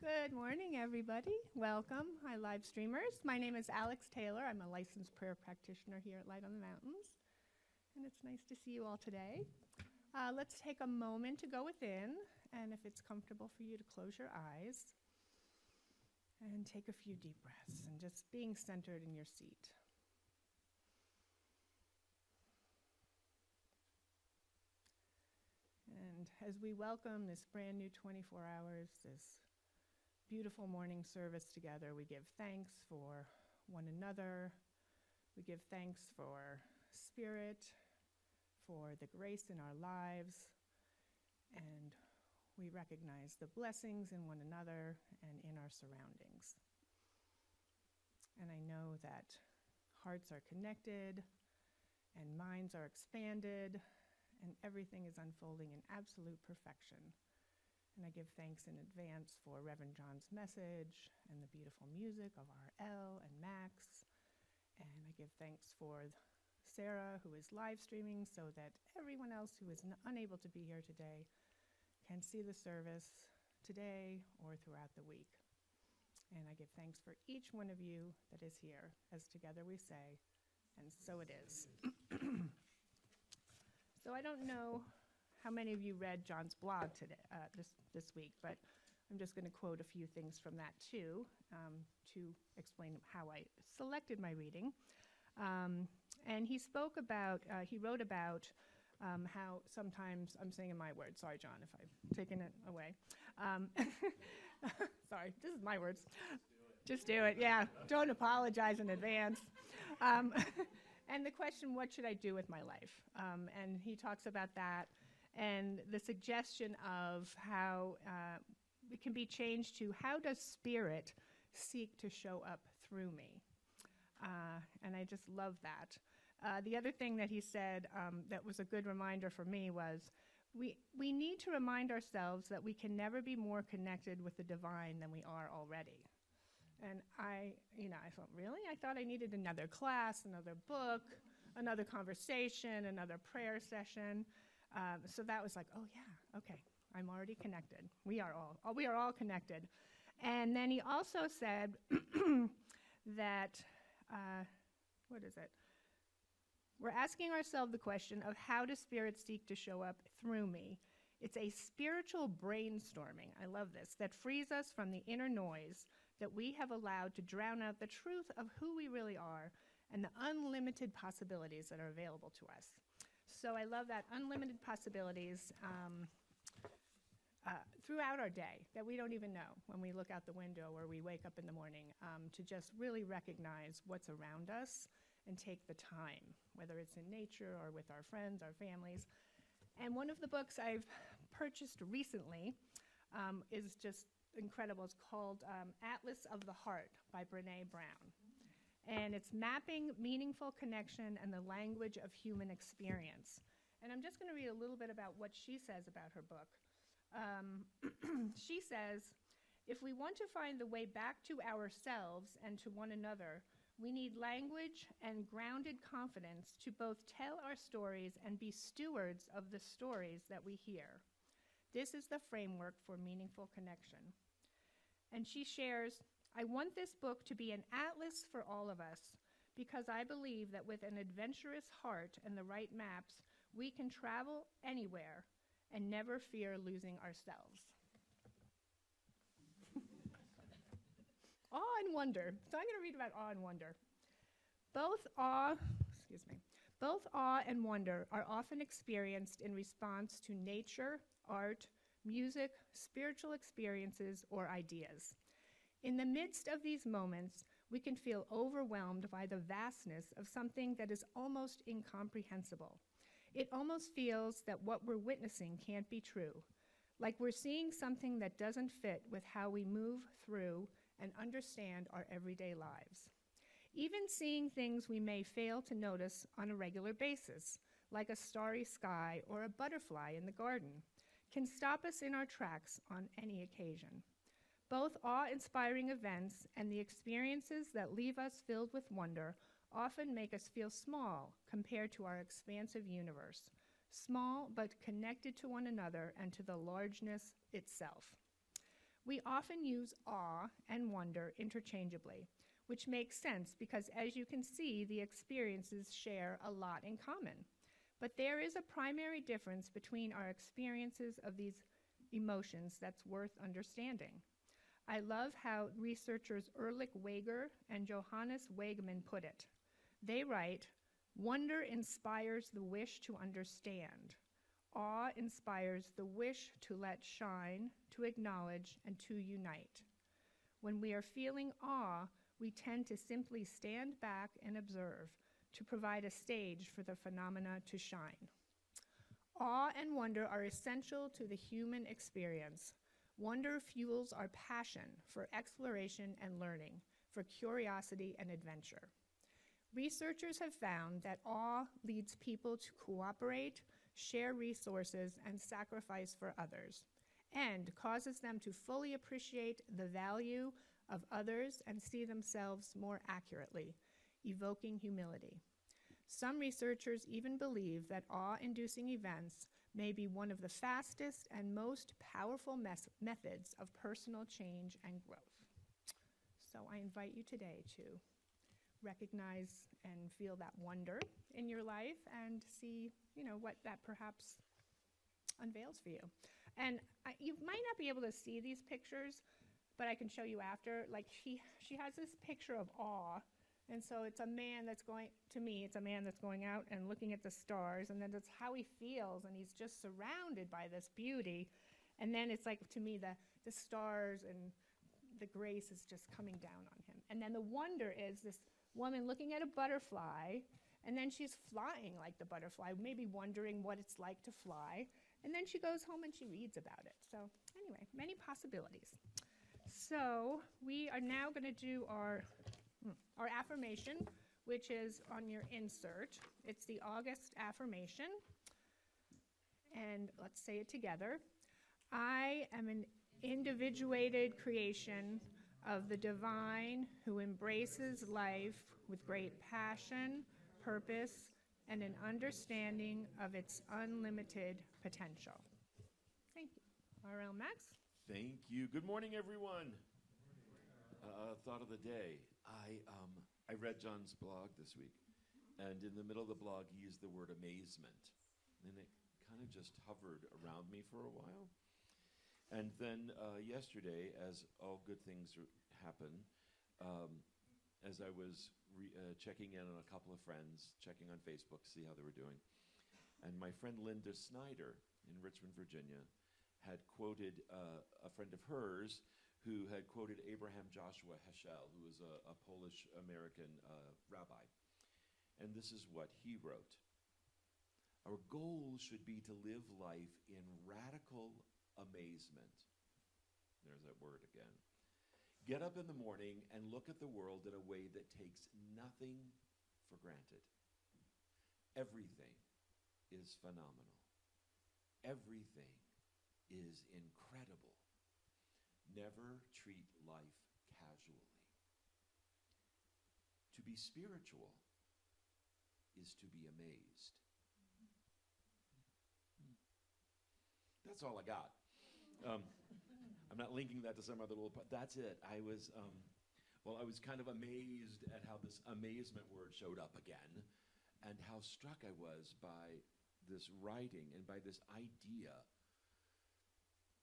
Good morning, everybody. Welcome. Hi, live streamers. My name is Alex Taylor. I'm a licensed prayer practitioner here at Light on the Mountains, and it's nice to see you all today. Let's take a moment to go within, and if it's comfortable for you to close your eyes and take a few deep breaths and just being centered in your seat. And as we welcome this brand new 24 hours, this beautiful morning service together, we give thanks for one another. We give thanks for Spirit, for the grace in our lives, and we recognize the blessings in one another and in our surroundings. And I know that hearts are connected and minds are expanded and everything is unfolding in absolute perfection. And I give thanks in advance for Reverend John's message and the beautiful music of R.L. and Max. And I give thanks for Sarah, who is live streaming, so that everyone else who is unable to be here today can see the service today or throughout the week. And I give thanks for each one of you that is here, as together we say, and so it is. So I don't know how many of you read John's blog today, this week, but I'm just going to quote a few things from that too, to explain how I selected my reading. And he spoke about, he wrote about how sometimes, I'm saying in my words, sorry John if I've taken it away. Sorry, this is my words. Just do it, yeah. Don't apologize in advance. And the question, what should I do with my life? And he talks about that and the suggestion of how it can be changed to, how does Spirit seek to show up through me? And I just love that. The other thing that he said that was a good reminder for me was, we need to remind ourselves that we can never be more connected with the divine than we are already. And I thought, really? I thought I needed another class, another book, another conversation, another prayer session. So that was like, oh yeah, okay, I'm already connected. We are all connected. And then he also said that, what is it? We're asking ourselves the question of, how does Spirit seek to show up through me? It's a spiritual brainstorming, I love this, that frees us from the inner noise that we have allowed to drown out the truth of who we really are and the unlimited possibilities that are available to us. So I love that, unlimited possibilities throughout our day that we don't even know when we look out the window or we wake up in the morning, to just really recognize what's around us and take the time, whether it's in nature or with our friends, our families. And one of the books I've purchased recently is just incredible. It's called Atlas of the Heart by Brené Brown. And it's mapping meaningful connection and the language of human experience. And I'm just going to read a little bit about what she says about her book. She says, if we want to find the way back to ourselves and to one another, we need language and grounded confidence to both tell our stories and be stewards of the stories that we hear. This is the framework for meaningful connection. And she shares, I want this book to be an atlas for all of us, because I believe that with an adventurous heart and the right maps, we can travel anywhere and never fear losing ourselves. Awe and wonder. So I'm going to read about awe and wonder. Both awe and wonder are often experienced in response to nature, art, music, spiritual experiences, or ideas. In the midst of these moments, we can feel overwhelmed by the vastness of something that is almost incomprehensible. It almost feels that what we're witnessing can't be true, like we're seeing something that doesn't fit with how we move through and understand our everyday lives. Even seeing things we may fail to notice on a regular basis, like a starry sky or a butterfly in the garden, can stop us in our tracks on any occasion. Both awe-inspiring events and the experiences that leave us filled with wonder often make us feel small compared to our expansive universe, small but connected to one another and to the largeness itself. We often use awe and wonder interchangeably, which makes sense because, as you can see, the experiences share a lot in common. But there is a primary difference between our experiences of these emotions that's worth understanding. I love how researchers Erlich Wager and Johannes Wegman put it. They write, "Wonder inspires the wish to understand. Awe inspires the wish to let shine, to acknowledge, and to unite. When we are feeling awe, we tend to simply stand back and observe, to provide a stage for the phenomena to shine." Awe and wonder are essential to the human experience. Wonder fuels our passion for exploration and learning, for curiosity and adventure. Researchers have found that awe leads people to cooperate, share resources, and sacrifice for others, and causes them to fully appreciate the value of others and see themselves more accurately, evoking humility. Some researchers even believe that awe-inducing events may be one of the fastest and most powerful methods of personal change and growth. So I invite you today to recognize and feel that wonder in your life and see, what that perhaps unveils for you. And you might not be able to see these pictures, but I can show you after. Like she has this picture of awe. And so it's a man that's going out and looking at the stars, and then that's how he feels, and he's just surrounded by this beauty. And then it's like, to me, the stars and the grace is just coming down on him. And then the wonder is this woman looking at a butterfly, and then she's flying like the butterfly, maybe wondering what it's like to fly. And then she goes home and she reads about it. So anyway, many possibilities. So we are now going to do our affirmation, which is on your insert. It's the August affirmation. And let's say it together. I am an individuated creation of the divine who embraces life with great passion, purpose, and an understanding of its unlimited potential. Thank you. R.L. Max? Thank you. Good morning, everyone. Thought of the day. I read John's blog this week, and in the middle of the blog, he used the word amazement, and it kind of just hovered around me for a while. And then yesterday, as all good things happen, as I was checking in on a couple of friends, checking on Facebook, see how they were doing, and my friend Linda Snyder in Richmond, Virginia, had quoted a friend of hers who had quoted Abraham Joshua Heschel, who was a Polish-American rabbi. And this is what he wrote. Our goal should be to live life in radical amazement. There's that word again. Get up in the morning and look at the world in a way that takes nothing for granted. Everything is phenomenal. Everything is incredible. Never treat life casually. To be spiritual is to be amazed. That's all I got. I'm not linking that to some other little part. That's it. I was kind of amazed at how this amazement word showed up again, and how struck I was by this writing and by this idea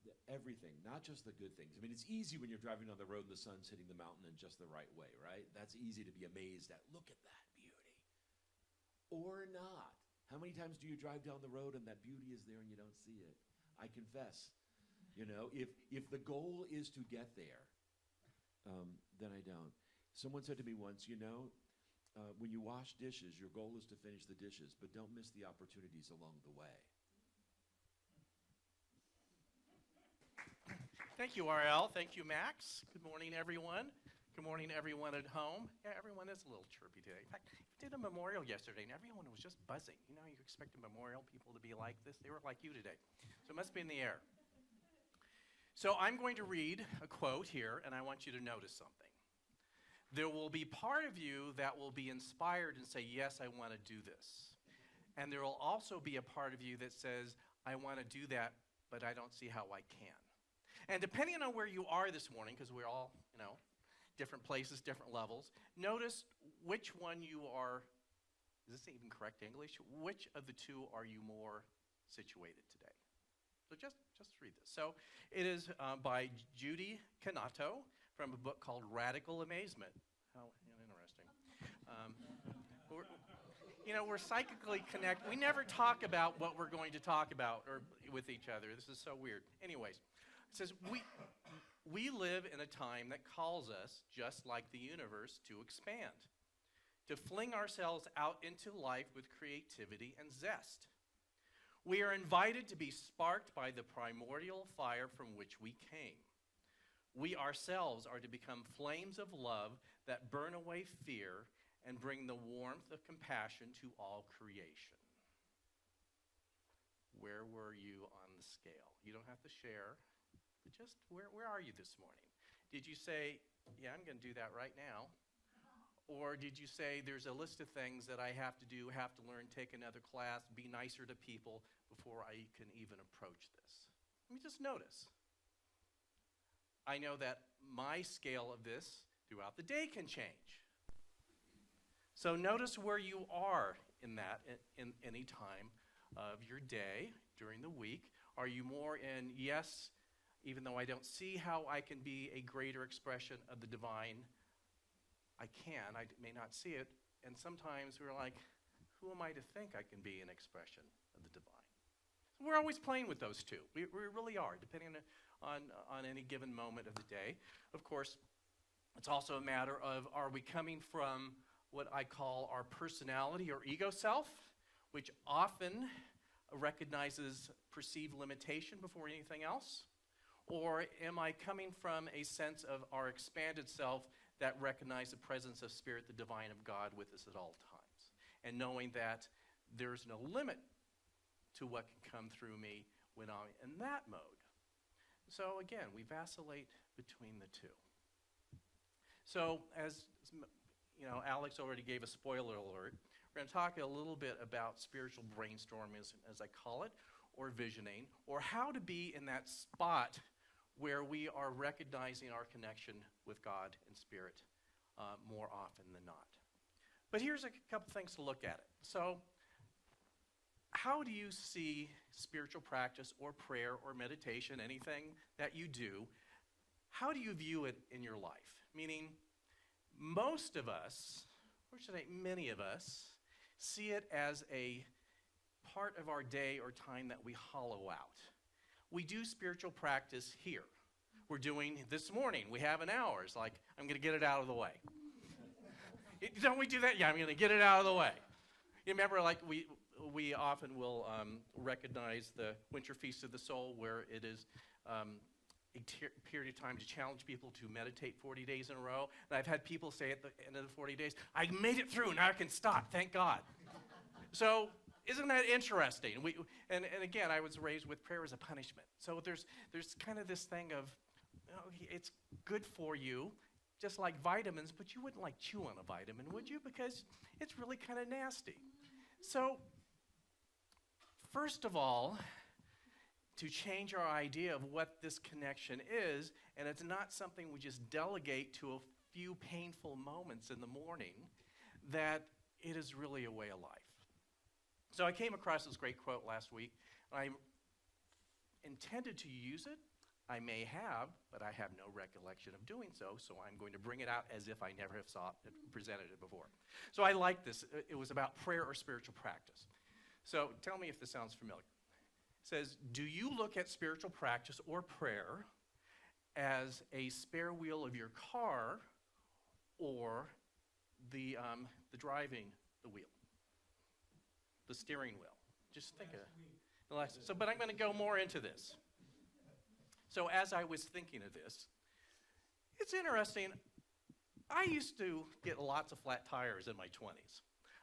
that everything, not just the good things. I mean, it's easy when you're driving on the road and the sun's hitting the mountain in just the right way, right? That's easy to be amazed at. Look at that beauty. Or not. How many times do you drive down the road and that beauty is there and you don't see it? I confess, if the goal is to get there, then I don't. Someone said to me once, when you wash dishes, your goal is to finish the dishes, but don't miss the opportunities along the way. Thank you, R.L. Thank you, Max. Good morning, everyone. Good morning, everyone at home. Yeah, everyone is a little chirpy today. In fact, we did a memorial yesterday, and everyone was just buzzing. You expect a memorial people to be like this. They were like you today. So it must be in the air. So I'm going to read a quote here, and I want you to notice something. There will be part of you that will be inspired and say, yes, I want to do this. And there will also be a part of you that says, I want to do that, but I don't see how I can. And depending on where you are this morning, because we're all, different places, different levels, notice which one you are, is this even correct English? Which of the two are you more situated today? So just read this. So it is by Judy Canato from a book called Radical Amazement. How interesting. We're psychically connected. We never talk about what we're going to talk about or with each other. This is so weird. Anyways, it says, we live in a time that calls us, just like the universe, to expand, to fling ourselves out into life with creativity and zest. We are invited to be sparked by the primordial fire from which we came. We ourselves are to become flames of love that burn away fear and bring the warmth of compassion to all creation. Where were you on the scale? You don't have to share, but just where are you this morning? Did you say, yeah, I'm going to do that right now? Or did you say, there's a list of things that I have to do, have to learn, take another class, be nicer to people before I can even approach this? Let me just notice. I know that my scale of this throughout the day can change. So notice where you are in that, in any time of your day, during the week. Are you more in, yes, even though I don't see how I can be a greater expression of the divine, I may not see it, and sometimes we're like, who am I to think I can be an expression of the divine? So we're always playing with those two. We really are, depending on any given moment of the day. Of course, it's also a matter of, are we coming from what I call our personality or ego self, which often recognizes perceived limitation before anything else? Or am I coming from a sense of our expanded self that recognize the presence of Spirit, the divine of God, with us at all times, and knowing that there's no limit to what can come through me when I'm in that mode? So again, we vacillate between the two. So as Alex already gave a spoiler alert, we're going to talk a little bit about spiritual brainstorming, as I call it, or visioning, or how to be in that spot where we are recognizing our connection with God and Spirit more often than not. But here's a couple things to look at it. So how do you see spiritual practice or prayer or meditation, anything that you do, how do you view it in your life? Meaning, most of us, or should I say many of us, see it as a part of our day or time that we hollow out. We do spiritual practice here. We're doing this morning. We have an hour. It's like, I'm going to get it out of the way. Don't we do that? Yeah, I'm going to get it out of the way. You remember, like, we often will recognize the Winter Feast of the Soul, where it is a period of time to challenge people to meditate 40 days in a row. And I've had people say at the end of the 40 days, I made it through, now I can stop, thank God. So isn't that interesting? And again, I was raised with prayer as a punishment. So there's kind of this thing of, it's good for you, just like vitamins, but you wouldn't like chew on a vitamin, would you? Because it's really kind of nasty. So first of all, to change our idea of what this connection is, and it's not something we just delegate to a few painful moments in the morning, that it is really a way of life. So I came across this great quote last week. I intended to use it. I may have, but I have no recollection of doing so, so I'm going to bring it out as if I never have presented it before. So I like this. It was about prayer or spiritual practice. So tell me if this sounds familiar. It says, do you look at spiritual practice or prayer as a spare wheel of your car or the driving the wheel, the steering wheel? Just think of it. So, but I'm going to go more into this. So as I was thinking of this, it's interesting. I used to get lots of flat tires in my 20s.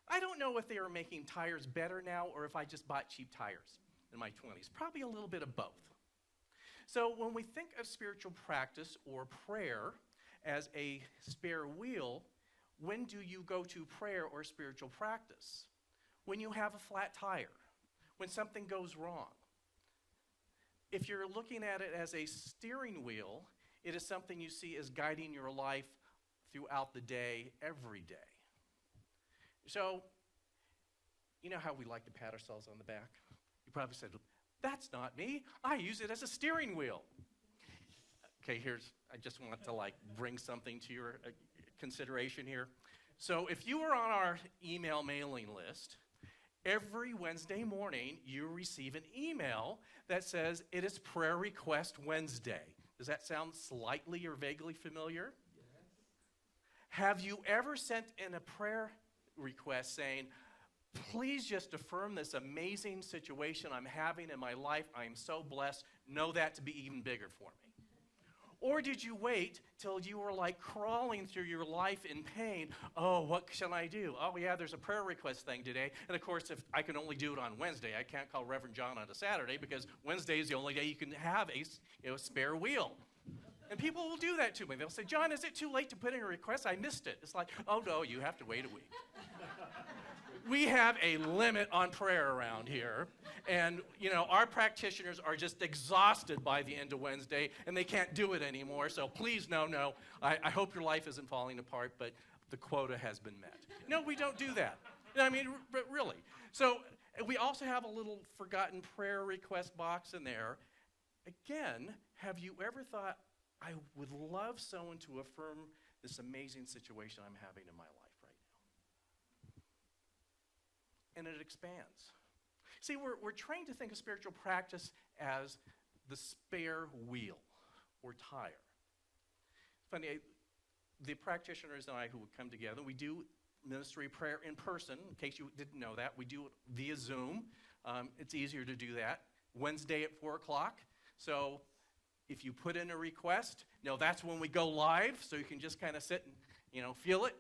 I don't know if they are making tires better now or if I just bought cheap tires in my 20s. Probably a little bit of both. So when we think of spiritual practice or prayer as a spare wheel, when do you go to prayer or spiritual practice? When you have a flat tire, when something goes wrong. if you're looking at it as a steering wheel, it is something you see as guiding your life throughout the day, every day. So, you know how we like to pat ourselves on the back? You probably said, that's not me. I use it as a steering wheel. Okay, I just want to bring something to your consideration here. So if you were on our email mailing list, every Wednesday morning you receive an email that says it is Prayer Request Wednesday. Does that sound slightly or vaguely familiar? Yes. Have you ever sent in a prayer request saying, please just affirm this amazing situation I'm having in my life. I am so blessed. Know that to be even bigger for me. Or did you wait till you were crawling through your life in pain? Oh, what shall I do? Oh, yeah, there's a prayer request thing today. And of course, if I can only do it on Wednesday, I can't call Reverend John on a Saturday because Wednesday is the only day you can have a spare wheel. And people will do that to me. They'll say, John, is it too late to put in a request? I missed it. It's like, oh, no, you have to wait a week. We have a limit on prayer around here. And, our practitioners are just exhausted by the end of Wednesday, and they can't do it anymore. So please, no. I hope your life isn't falling apart, but the quota has been met. No, we don't do that. But really. So we also have a little forgotten prayer request box in there. Again, have you ever thought, I would love someone to affirm this amazing situation I'm having in my life right now? And it expands. See, we're trained to think of spiritual practice as the spare wheel or tire. Funny, the practitioners and I who would come together, we do ministry prayer in person. In case you didn't know that, we do it via Zoom. It's easier to do that. Wednesday at 4 o'clock. So if you put in a request, that's when we go live, so you can just kind of sit and, feel it.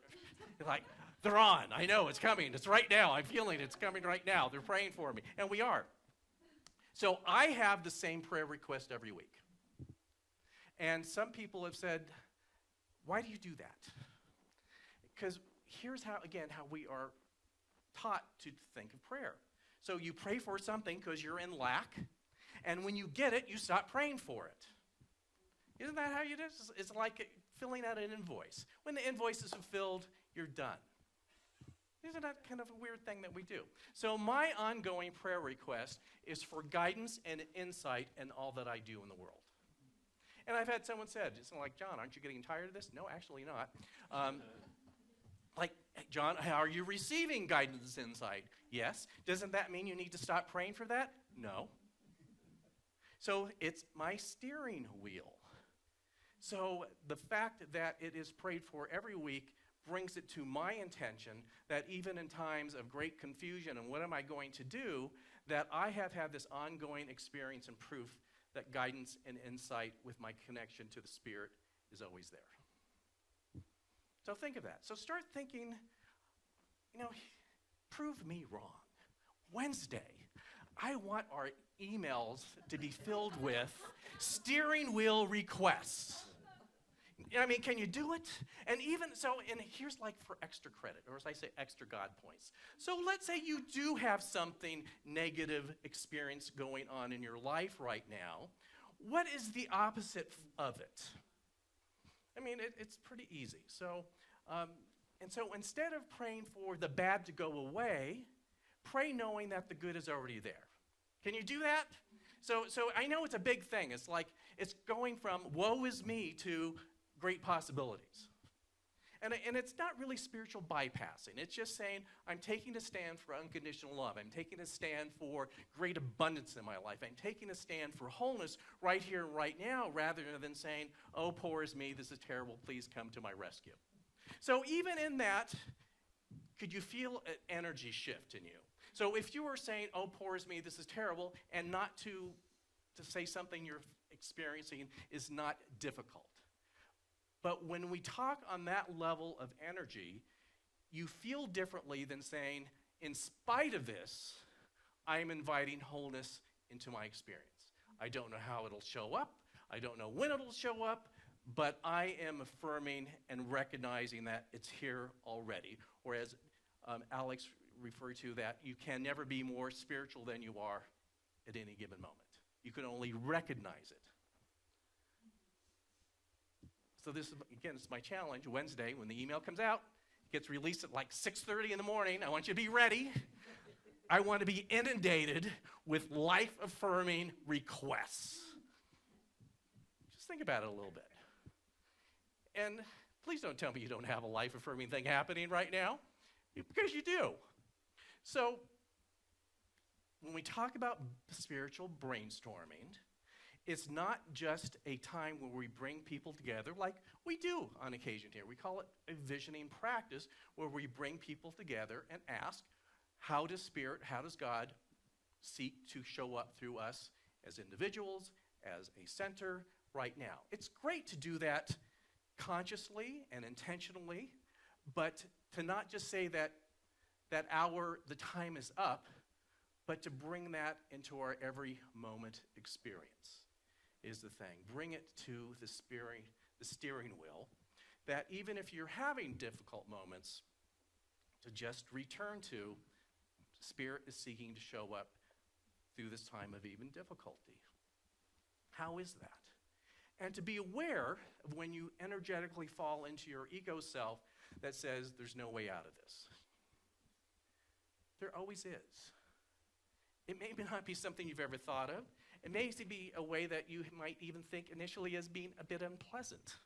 You're like, they're on. I know it's coming. It's right now. I'm feeling it's coming right now. They're praying for me. And we are. So I have the same prayer request every week. And some people have said, why do you do that? Because here's how we are taught to think of prayer. So you pray for something because you're in lack. And when you get it, you stop praying for it. Isn't that how you do it? It's like filling out an invoice. When the invoice is fulfilled, you're done. Isn't that kind of a weird thing that we do? So my ongoing prayer request is for guidance and insight in all that I do in the world. And I've had someone said, it's like, John, aren't you getting tired of this? No, actually not. John, are you receiving guidance and insight? Yes. Doesn't that mean you need to stop praying for that? No. So it's my steering wheel. So the fact that it is prayed for every week brings it to my intention that even in times of great confusion and what am I going to do, that I have had this ongoing experience and proof that guidance and insight with my connection to the Spirit is always there. So think of that. So start thinking, prove me wrong. Wednesday, I want our emails to be filled with steering wheel requests. Can you do it? And even so, and here's for extra credit, or as I say, extra God points. So let's say you do have something negative experience going on in your life right now. What is the opposite of it? It's pretty easy. So, so instead of praying for the bad to go away, pray knowing that the good is already there. Can you do that? So I know it's a big thing. It's it's going from woe is me to great possibilities. And it's not really spiritual bypassing. It's just saying, I'm taking a stand for unconditional love. I'm taking a stand for great abundance in my life. I'm taking a stand for wholeness right here, right now, rather than saying, oh, poor is me, this is terrible, please come to my rescue. So even in that, could you feel an energy shift in you? So if you were saying, oh, poor is me, this is terrible, and not to say something you're experiencing is not difficult. But when we talk on that level of energy, you feel differently than saying, in spite of this, I am inviting wholeness into my experience. I don't know how it'll show up. I don't know when it'll show up, but I am affirming and recognizing that it's here already. Or as Alex referred to, that you can never be more spiritual than you are at any given moment. You can only recognize it. So this, again, is my challenge. Wednesday, when the email comes out, it gets released at like 6:30 in the morning. I want you to be ready. I want to be inundated with life-affirming requests. Just think about it a little bit. And please don't tell me you don't have a life-affirming thing happening right now, because you do. So when we talk about spiritual brainstorming, it's not just a time where we bring people together like we do on occasion here. We call it a visioning practice, where we bring people together and ask, how does God seek to show up through us as individuals, as a center right now? It's great to do that consciously and intentionally, but to not just say that the time is up, but to bring that into our every moment experience is the thing. Bring it to the steering wheel, that even if you're having difficult moments, to just return to, Spirit is seeking to show up through this time of even difficulty. How is that? And to be aware of when you energetically fall into your ego self that says there's no way out of this. There always is. It may not be something you've ever thought of. It may be a way that you might even think initially as being a bit unpleasant.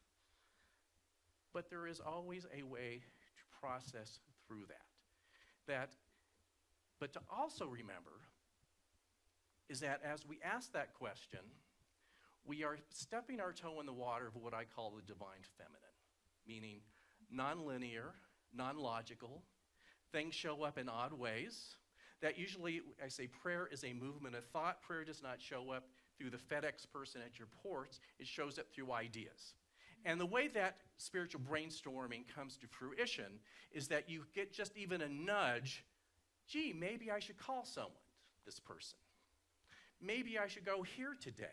But there is always a way to process through that. But to also remember is that as we ask that question, we are stepping our toe in the water of what I call the divine feminine, meaning nonlinear, non-logical. Things show up in odd ways. That usually, I say prayer is a movement of thought. Prayer does not show up through the FedEx person at your porch. It shows up through ideas. And the way that spiritual brainstorming comes to fruition is that you get just even a nudge. Gee, maybe I should call someone, this person. Maybe I should go here today.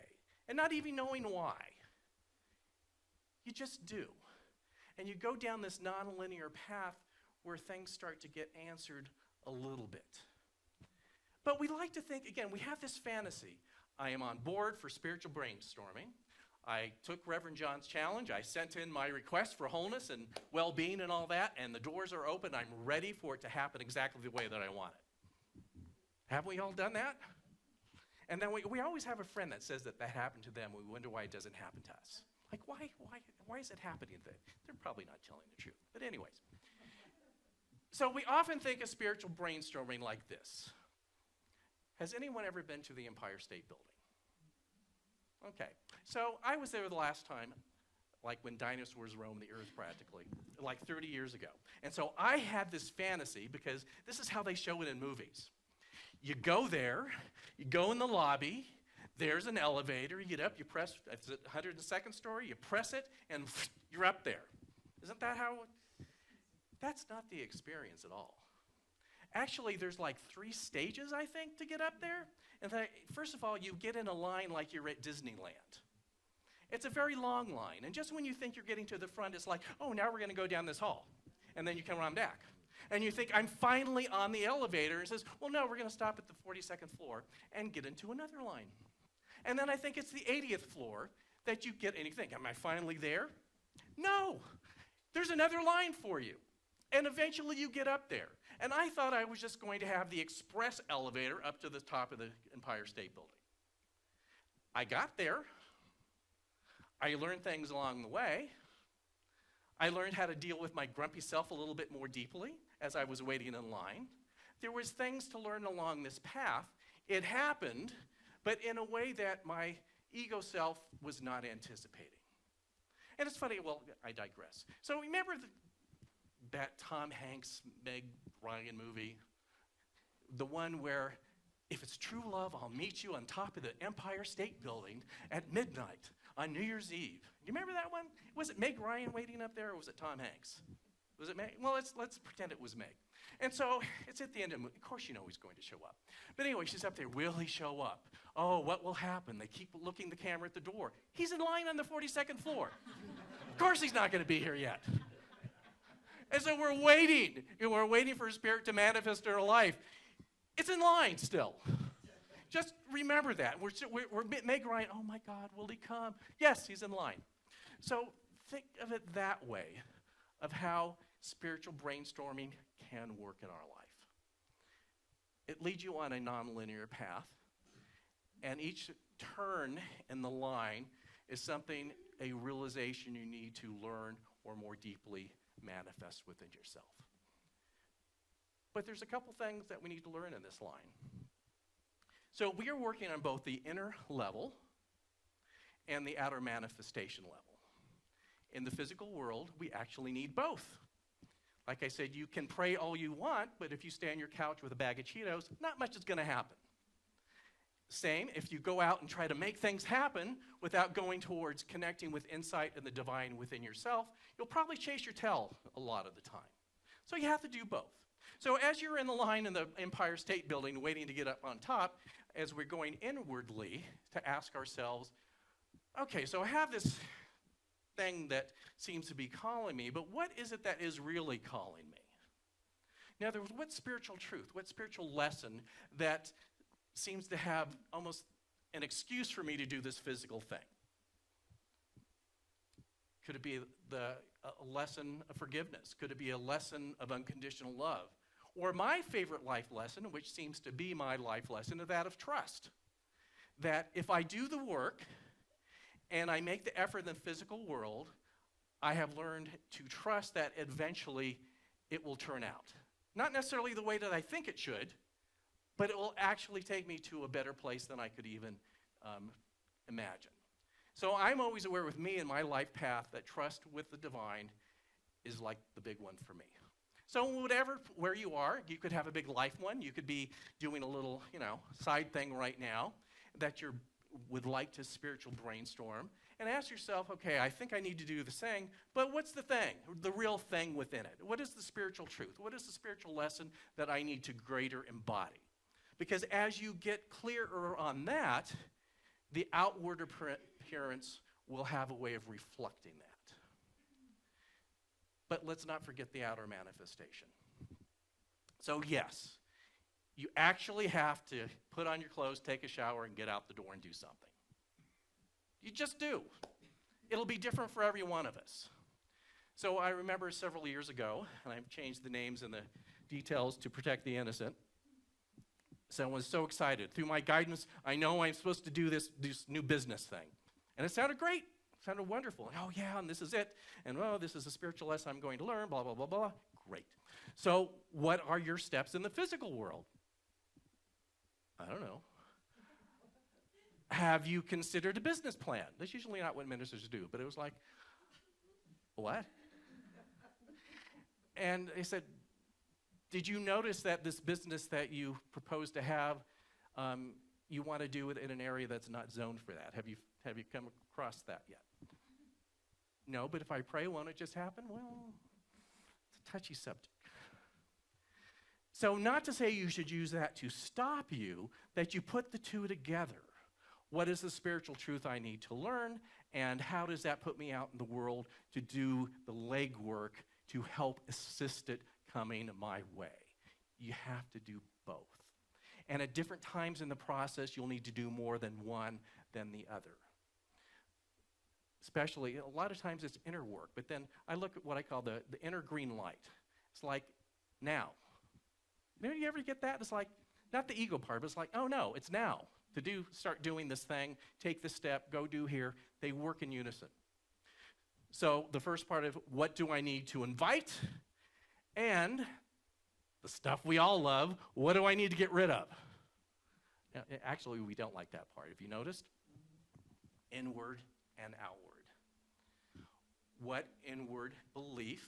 And not even knowing why. You just do. And you go down this nonlinear path where things start to get answered a little bit. But we like to think, again, we have this fantasy. I am on board for spiritual brainstorming. I took Reverend John's challenge. I sent in my request for wholeness and well-being and all that, and the doors are open. I'm ready for it to happen exactly the way that I want it. Haven't we all done that? And then we always have a friend that says that happened to them. We wonder why it doesn't happen to us. Like, why is it happening? They're probably not telling the truth. But anyways. So we often think of spiritual brainstorming like this. Has anyone ever been to the Empire State Building? Okay. So I was there the last time, like when dinosaurs roamed the earth practically, like 30 years ago. And so I had this fantasy, because this is how they show it in movies. You go there, you go in the lobby, there's an elevator, you get up, you press, it's the 102nd story, you press it, and you're up there. Isn't that how? That's not the experience at all. Actually, there's like 3 stages, I think, to get up there. And first of all, you get in a line like you're at Disneyland. It's a very long line. And just when you think you're getting to the front, it's like, oh, now we're going to go down this hall. And then you come around back. And you think, I'm finally on the elevator. And it says, well, no, we're going to stop at the 42nd floor and get into another line. And then I think it's the 80th floor that you get, and you think, am I finally there? No. There's another line for you. And eventually you get up there. And I thought I was just going to have the express elevator up to the top of the Empire State Building. I got there. I learned things along the way. I learned how to deal with my grumpy self a little bit more deeply as I was waiting in line. There was things to learn along this path. It happened, but in a way that my ego self was not anticipating. And it's funny, well, I digress. So remember that Tom Hanks, Meg Ryan movie? The one where, if it's true love, I'll meet you on top of the Empire State Building at midnight on New Year's Eve. You remember that one? Was it Meg Ryan waiting up there, or was it Tom Hanks? Was it Meg? Well, let's pretend it was Meg. And so it's at the end of the movie. Of course you know he's going to show up. But anyway, she's up there. Will he show up? Oh, what will happen? They keep looking the camera at the door. He's in line on the 42nd floor. Of course he's not going to be here yet. And so we're waiting. We're waiting for Spirit to manifest in our life. It's in line still. Just remember that. We're Meg Ryan, oh my God, will he come? Yes, he's in line. So think of it that way, of how spiritual brainstorming can work in our life. It leads you on a nonlinear path, and each turn in the line is something, a realization you need to learn or more deeply manifest within yourself. But there's a couple things that we need to learn in this line. So we are working on both the inner level and the outer manifestation level. In the physical world, we actually need both. Like I said, you can pray all you want, but if you stay on your couch with a bag of Cheetos, not much is going to happen. Same, if you go out and try to make things happen without going towards connecting with insight and the divine within yourself, you'll probably chase your tail a lot of the time. So you have to do both. So as you're in the line in the Empire State Building waiting to get up on top, as we're going inwardly to ask ourselves, okay, so I have this thing that seems to be calling me, but what is it that is really calling me? In other words, what spiritual truth, what spiritual lesson that seems to have almost an excuse for me to do this physical thing? Could it be a lesson of forgiveness? Could it be a lesson of unconditional love? Or my favorite life lesson, which seems to be my life lesson, is that of trust. That if I do the work and I make the effort in the physical world, I have learned to trust that eventually it will turn out. Not necessarily the way that I think it should, but it will actually take me to a better place than I could even imagine. So I'm always aware with me in my life path that trust with the divine is like the big one for me. So where you are, you could have a big life one. You could be doing a little, side thing right now that you would like to spiritual brainstorm. And ask yourself, okay, I think I need to do the thing, but what's the thing, the real thing within it? What is the spiritual truth? What is the spiritual lesson that I need to greater embody? Because as you get clearer on that, the outward appearance will have a way of reflecting that. But let's not forget the outer manifestation. So yes, you actually have to put on your clothes, take a shower, and get out the door and do something. You just do. It'll be different for every one of us. So I remember several years ago, and I've changed the names and the details to protect the innocent. So I was so excited. Through my guidance, I know I'm supposed to do this new business thing. And it sounded great. It sounded wonderful. And, oh, yeah, and this is it. And, oh, this is a spiritual lesson I'm going to learn, blah, blah, blah, blah. Great. So what are your steps in the physical world? I don't know. Have you considered a business plan? That's usually not what ministers do, but it was like, what? And they said, did you notice that this business that you propose to have, you want to do it in an area that's not zoned for that? Have you come across that yet? No, but if I pray, won't it just happen? Well, it's a touchy subject. So not to say you should use that to stop you, that you put the two together. What is the spiritual truth I need to learn, and how does that put me out in the world to do the legwork to help assist it coming my way? You have to do both. And at different times in the process, you'll need to do more than one than the other. Especially, a lot of times it's inner work, but then I look at what I call the inner green light. It's like, now. You ever get that? It's like, not the ego part, but it's like, oh no, it's now. Start doing this thing, take this step, go do here. They work in unison. So the first part of what do I need to invite? And the stuff we all love, what do I need to get rid of? Now, actually, we don't like that part. Have you noticed? Inward and outward. What inward belief,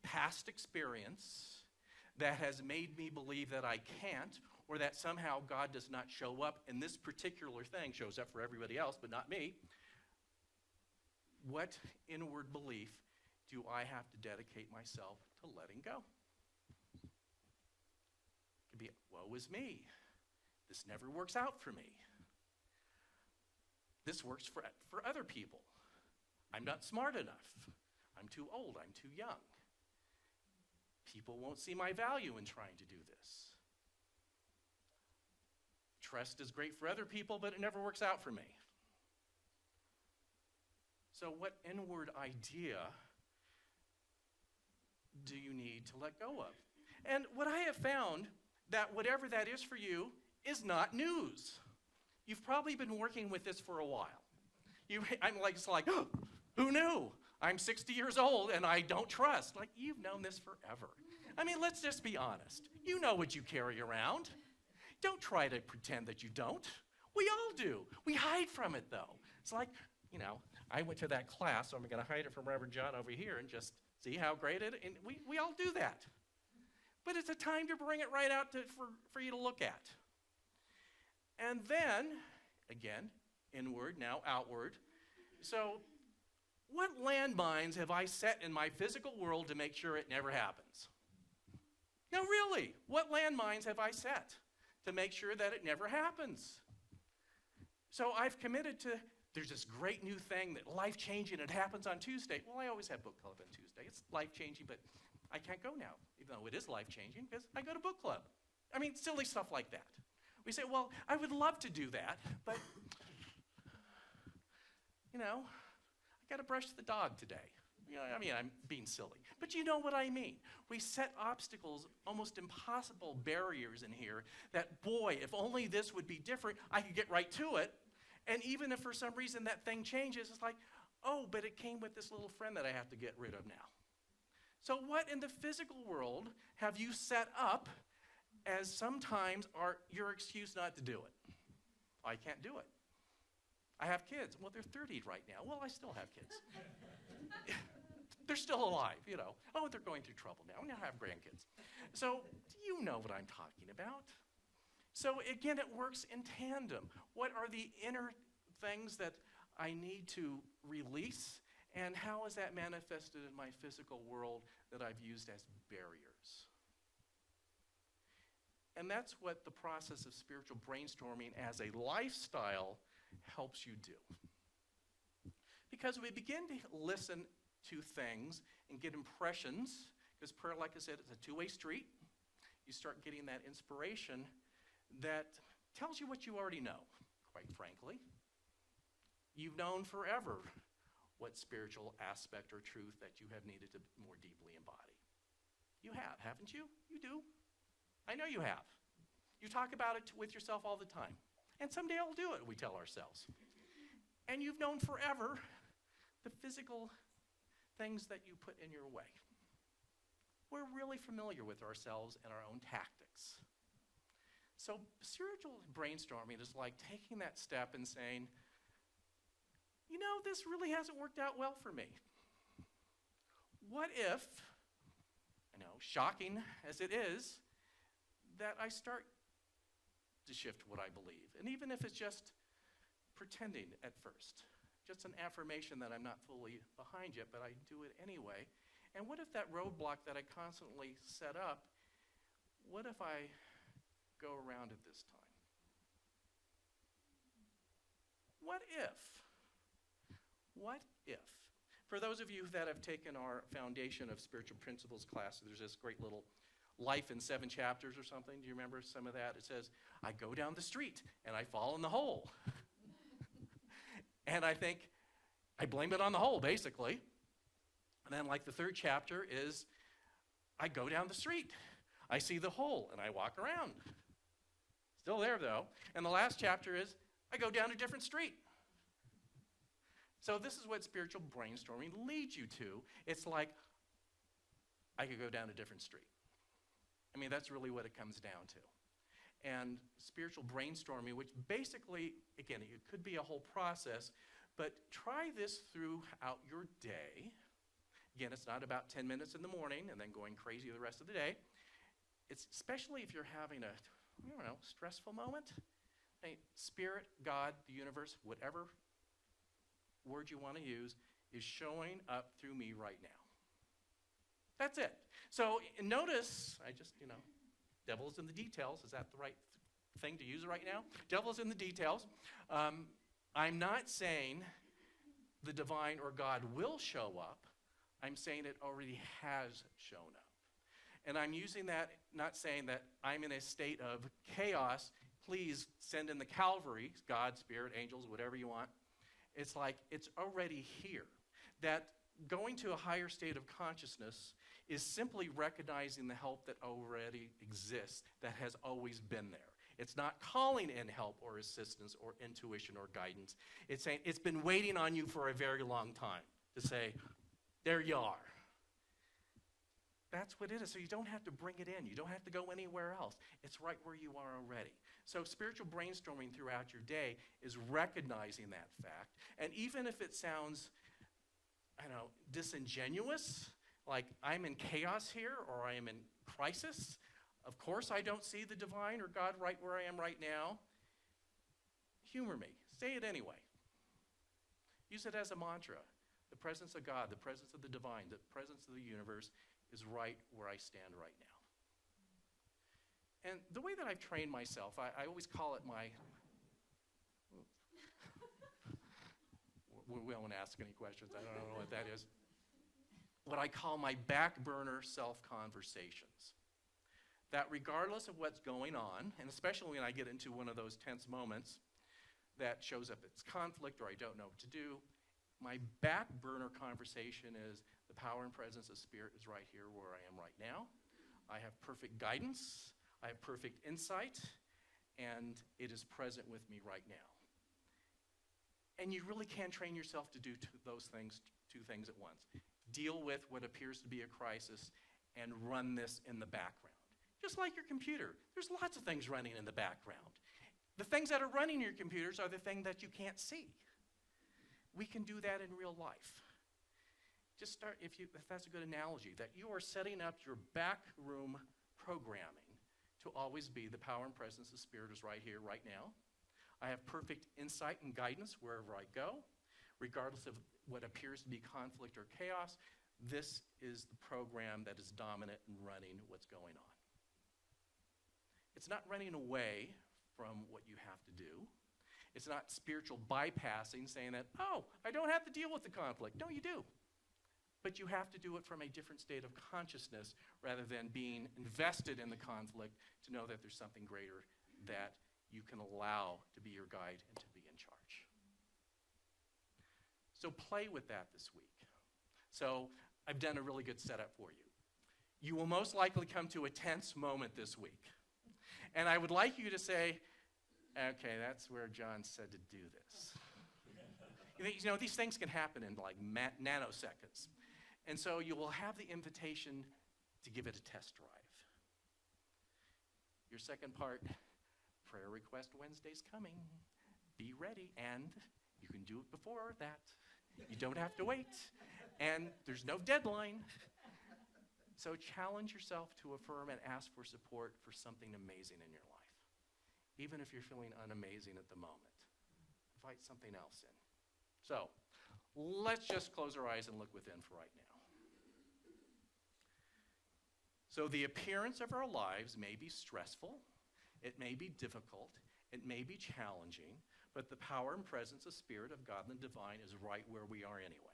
past experience that has made me believe that I can't, or that somehow God does not show up, and this particular thing shows up for everybody else, but not me. What inward belief do I have to dedicate myself to letting go? It could be, woe is me. This never works out for me. This works for other people. I'm not smart enough. I'm too old. I'm too young. People won't see my value in trying to do this. trust is great for other people, but it never works out for me. So what inward idea do you need to let go of? And what I have found, that whatever that is for you is not news. You've probably been working with this for a while. I'm like, it's like, oh, who knew? I'm 60 years old and I don't trust. Like, you've known this forever. I mean, let's just be honest. You know what you carry around. Don't try to pretend that you don't. We all do. We hide from it, though. It's like, you know, I went to that class, so I'm going to hide it from Reverend John over here and just see how great it is. And we all do that. But it's a time to bring it right out for you to look at. And then, again, inward, now outward. So what landmines have I set in my physical world to make sure it never happens? No, really, what landmines have I set to make sure that it never happens? So I've committed to, there's this great new thing that life-changing, it happens on Tuesday. Well, I always have book club on Tuesday. It's life-changing, but I can't go now, even though it is life-changing, because I go to book club. I mean, silly stuff like that. We say, well, I would love to do that, but, you know, I got to brush the dog today. You know, I mean, I'm being silly, but you know what I mean. We set obstacles, almost impossible barriers in here that, boy, if only this would be different, I could get right to it. And even if for some reason that thing changes, it's like, oh, but it came with this little friend that I have to get rid of now. So what in the physical world have you set up as sometimes are your excuse not to do it? I can't do it. I have kids. Well, they're 30 right now. Well, I still have kids. They're still alive, you know. Oh, they're going through trouble now. Now I have grandkids. So you know what I'm talking about. So again, it works in tandem. What are the inner things that I need to release? And how is that manifested in my physical world that I've used as barriers? And that's what the process of spiritual brainstorming as a lifestyle helps you do. Because we begin to listen to things and get impressions, because prayer, like I said, is a two-way street. You start getting that inspiration that tells you what you already know, quite frankly. You've known forever what spiritual aspect or truth that you have needed to more deeply embody. You have, haven't you? You do. I know you have. You talk about it with yourself all the time. And someday I'll do it, we tell ourselves. And you've known forever the physical things that you put in your way. We're really familiar with ourselves and our own tactics. So spiritual brainstorming is like taking that step and saying, you know, this really hasn't worked out well for me. What if, I know, shocking as it is, that I start to shift what I believe? And even if it's just pretending at first, just an affirmation that I'm not fully behind yet, but I do it anyway. And what if that roadblock that I constantly set up, what if I go around it this time? What if? What if? For those of you that have taken our Foundation of Spiritual Principles class, there's this great little life in 7 chapters or something. Do you remember some of that? It says, I go down the street and I fall in the hole. And I think, I blame it on the hole, basically. And then like the 3rd chapter is, I go down the street. I see the hole and I walk around. Still there though. And the last chapter is, I go down a different street. So this is what spiritual brainstorming leads you to. It's like, I could go down a different street. I mean, that's really what it comes down to. And spiritual brainstorming, which basically, again, it could be a whole process, but try this throughout your day. Again, it's not about 10 minutes in the morning and then going crazy the rest of the day. It's especially if you're having a, I don't know, stressful moment. Hey, Spirit, God, the universe, whatever word you want to use, is showing up through me right now. That's it. So notice, I just, devil's in the details. Is that the right thing to use right now? Devil's in the details. I'm not saying the divine or God will show up. I'm saying it already has shown up. And I'm using that, not saying that I'm in a state of chaos. please send in the Calvary, God, Spirit, angels, whatever you want. It's like it's already here. That going to a higher state of consciousness is simply recognizing the help that already exists, that has always been there. It's not calling in help or assistance or intuition or guidance. It's saying it's been waiting on you for a very long time to say, there you are. That's what it is. So you don't have to bring it in. You don't have to go anywhere else. It's right where you are already. So spiritual brainstorming throughout your day is recognizing that fact. And even if it sounds, I don't know, disingenuous, like I'm in chaos here or I am in crisis, of course I don't see the divine or God right where I am right now. Humor me. Say it anyway. Use it as a mantra. The presence of God, the presence of the divine, the presence of the universe is right where I stand right now. And the way that I've trained myself, I always call it my, we won't ask any questions, I don't know what that is, what I call my back burner self-conversations. That regardless of what's going on, and especially when I get into one of those tense moments that shows up as conflict or I don't know what to do, my back burner conversation is the power and presence of Spirit is right here where I am right now. I have perfect guidance, I have perfect insight, and it is present with me right now. And you really can train yourself to do two things at once. Deal with what appears to be a crisis and run this in the background. Just like your computer, there's lots of things running in the background. The things that are running your computers are the thing that you can't see. We can do that in real life. Just start, if that's a good analogy, that you are setting up your back room programming to always be the power and presence of Spirit is right here, right now. I have perfect insight and guidance wherever I go, regardless of what appears to be conflict or chaos. This is the program that is dominant and running what's going on. It's not running away from what you have to do. It's not spiritual bypassing, saying that, oh, I don't have to deal with the conflict. No, you do. But you have to do it from a different state of consciousness rather than being invested in the conflict to know that there's something greater that you can allow to be your guide and to be in charge. So play with that this week. So I've done a really good setup for you. You will most likely come to a tense moment this week. And I would like you to say, okay, that's where John said to do this. You know, these things can happen in like nanoseconds. And so you will have the invitation to give it a test drive. Your second part, prayer request Wednesday's coming. Be ready, and you can do it before that. You don't have to wait, and there's no deadline. So challenge yourself to affirm and ask for support for something amazing in your life, even if you're feeling unamazing at the moment. Invite something else in. So let's just close our eyes and look within for right now. So the appearance of our lives may be stressful, it may be difficult, it may be challenging, but the power and presence of Spirit of God and the divine is right where we are anyway.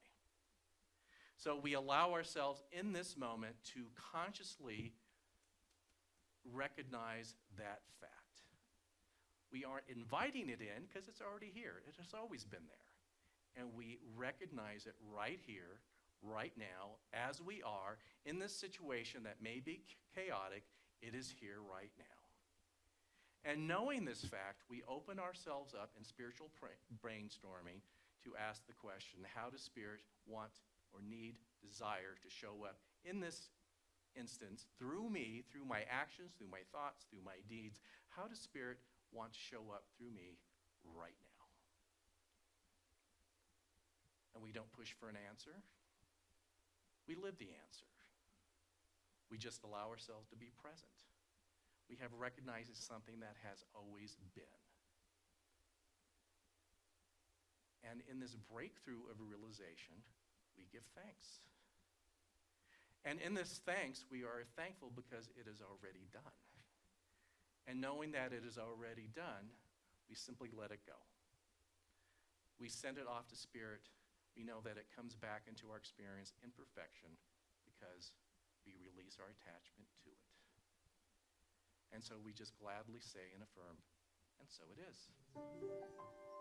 So we allow ourselves in this moment to consciously recognize that fact. We aren't inviting it in because it's already here. It has always been there. And we recognize it right here, right now, as we are in this situation that may be chaotic. It is here right now. And knowing this fact, we open ourselves up in spiritual brainstorming to ask the question, how does Spirit want or need, desire to show up in this instance through me, through my actions, through my thoughts, through my deeds? How does Spirit want to show up through me right now? And we don't push for an answer. We live the answer. We just allow ourselves to be present. We have recognized something that has always been. And in this breakthrough of a realization, we give thanks. And in this thanks, we are thankful because it is already done. And knowing that it is already done, we simply let it go. We send it off to Spirit. We know that it comes back into our experience in perfection because we release our attachment to it. And so we just gladly say and affirm, And so it is.